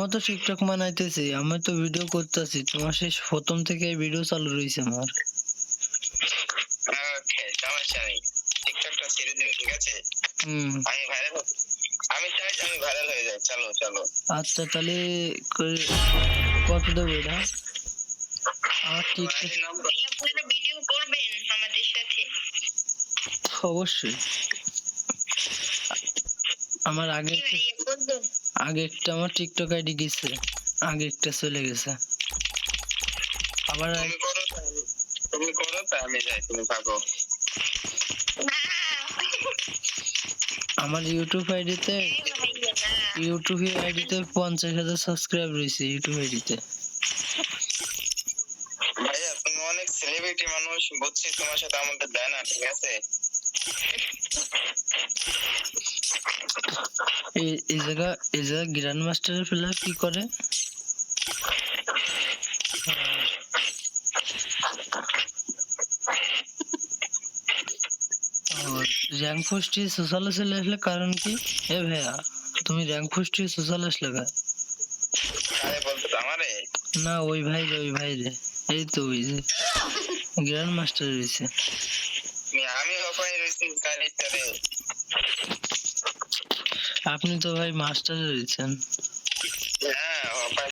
আমিও তো টিকটক বানাইতেছি, আমি তো ভিডিও করতেছি, তোমার সেই প্রথম থেকে ভিডিও চালু রয়েছে আমার। ওকে, সমস্যা নেই, টিকটকটা ছেড়ে দিন, ঠিক আছে? আমি ভাইরাল, আমি চাই যে আমি ভাইরাল হয়ে যাই। চলো চলো। আচ্ছা তাহলে কত দেবো এটা? আমার টিকটক আপনারা ভিডিও করবেন আমাদের সাথে? অবশ্যই। আমার আগে একটা আমার টিকটক আইডি গেছে, আগে একটা চলে গেছে। আবার তুমি করো তা আমি যাই, তুমি থাকো। আমার ইউটিউব আইডিতে 50,000 সাবস্ক্রাইব রয়েছে ইউটিউব আইডিতে। ভাইয়া তুমি অনেক সেলিব্রিটি মানুষ, বুঝছি, তোমার সাথে আমাদের দেয় না, ঠিক আছে? এই জায়গা গ্র্যান্ড মাস্টারের প্লেয়ার কি করে? র্যাঙ্ক পোস্টে সোশ্যালে চলে আসলে কারণ কি? এ ভাইয়া তুমি র্যাঙ্ক পোস্টে সোশ্যাল আসলে গা? আরে বলতো আমারে না, ওই ভাই রে, এই তো ওই যে গ্র্যান্ড মাস্টার রয়েছে। আমি ওখানে রয়েছি কারিটারে। আপনি তো ভাই মাস্টার রয়েছেন। হ্যাঁ, ওখানে